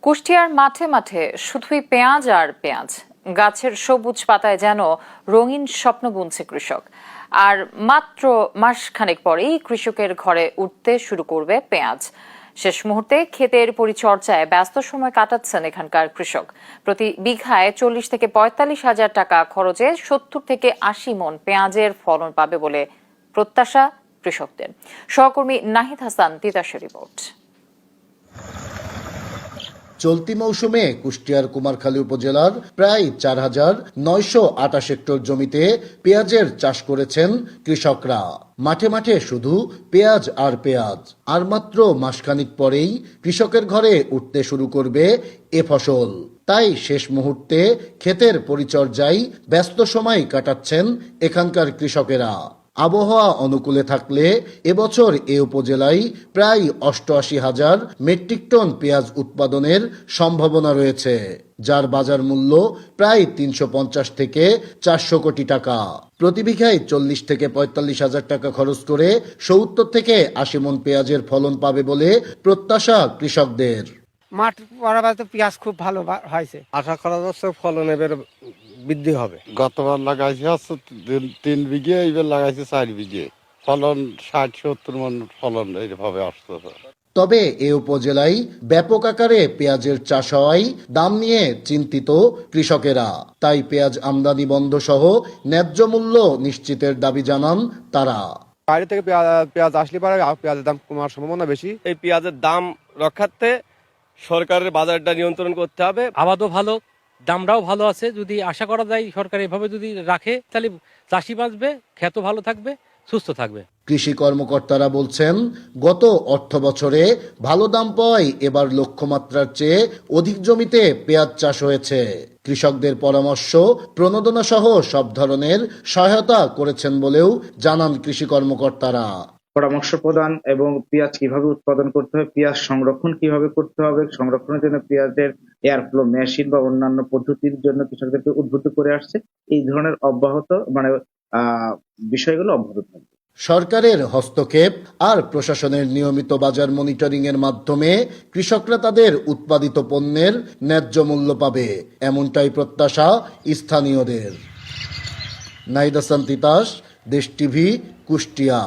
কুষ্টিয়ার মাঠে মাঠে শুধুই পেঁয়াজ আর পেঁয়াজ। গাছের সবুজ পাতায় যেন রঙিন স্বপ্ন বুনছে কৃষক। আর মাত্র মাসখানেক পরেই কৃষকের ঘরে উঠতে শুরু করবে পেঁয়াজ। শেষ মুহূর্তে ক্ষেতের পরিচর্যায় ব্যস্ত সময় কাটাচ্ছেন এখানকার কৃষক। প্রতি বিঘায় 40 থেকে 45 হাজার টাকা খরচে 70 থেকে 80 মণ পেঁয়াজের ফলন পাবে বলে প্রত্যাশা কৃষকদের। সহকর্মী নাহিদ হাসান তিতাসের রিপোর্ট। চলতি মৌসুমে কুষ্টিয়ার কুমারখালী উপজেলার প্রায় 4,928 হেক্টর জমিতে পেঁয়াজের চাষ করেছেন কৃষকরা। মাঠে মাঠে শুধু পেঁয়াজ আর পেঁয়াজ। আর মাত্র মাসখানিক পরেই কৃষকের ঘরে উঠতে শুরু করবে এ ফসল। তাই শেষ মুহূর্তে ক্ষেতের পরিচর্যায় ব্যস্ত সময় কাটাচ্ছেন এখানকার কৃষকেরা। আবহাওয়া অনুকূলে থাকলে এবছর এ উপজেলায় প্রায় 88,000 মেট্রিক টন পেঁয়াজ উৎপাদনের সম্ভাবনা রয়েছে, যার বাজার মূল্য প্রায় 350 থেকে 400 কোটি টাকা। প্রতি বিঘায় 40 থেকে 45 হাজার টাকা খরচ করে 70 থেকে 80 মণ পেঁয়াজের ফলন পাবে বলে প্রত্যাশা কৃষকদের। মাঠ বরাবর পেঁয়াজ খুব ভালো হয়েছে, আশা করা যাচ্ছে ফলন এবার বৃদ্ধি হবে। গতবার লাগাইছি হচ্ছে 3 বিঘে, এবার লাগাইছি 4 বিঘে। ফলন 60-70 মণ ফলন এইভাবে আসতেছে। তবে এ উপজেলায় ব্যাপক আকারে পেঁয়াজের চাষ হওয়ায় দাম নিয়ে চিন্তিত কৃষকেরা। তাই পেঁয়াজ আমদানি বন্ধ সহ ন্যায্য মূল্য নিশ্চিতের দাবি জানান তারা। বাইরে থেকে পেঁয়াজ আসলে পারে পেঁয়াজের দাম কমার সম্ভাবনা বেশি। এই পেঁয়াজের দাম রক্ষার্থে সরকারের বাজারটা নিয়ন্ত্রণ করতে হবে। আবাদও ভালো, দামটাও ভালো আছে। যদি আশা করা যায় সরকার এভাবে যদি রাখে তাহলে চাষি বাঁচবে, ক্ষেতও ভালো থাকবে, সুস্থ থাকবে। কৃষি কর্মকর্তারা বলছেন, গত অর্থ বছরে ভালো দাম পাওয়ায় এবার লক্ষ্যমাত্রার চেয়ে অধিক জমিতে পেঁয়াজ চাষ হয়েছে। কৃষকদের পরামর্শ, প্রণোদনা সহ সব ধরনের সহায়তা করেছেন বলেও জানান কৃষি কর্মকর্তারা। পরামর্শ প্রদান এবং পেঁয়াজ কিভাবে উৎপাদন করতে হবে, পেঁয়াজ সংরক্ষণ কিভাবে করতে হবে, সংরক্ষণের জন্য পেঁয়াজের এয়ার ফ্লো মেশিন বা অন্যান্য পদ্ধতির জন্য কৃষকদেরকে উদ্বুদ্ধ করে আসছে। এই ধরনের বিষয়গুলো অব্যাহত থাকবে। সরকারের হস্তক্ষেপ আর প্রশাসনের নিয়মিত বাজার মনিটরিং এর মাধ্যমে কৃষকরা তাদের উৎপাদিত পণ্যের ন্যায্য মূল্য পাবে, এমনটাই প্রত্যাশা স্থানীয়দের। নাহিদ হাসান তিতাস, দেশ টিভি, কুষ্টিয়া।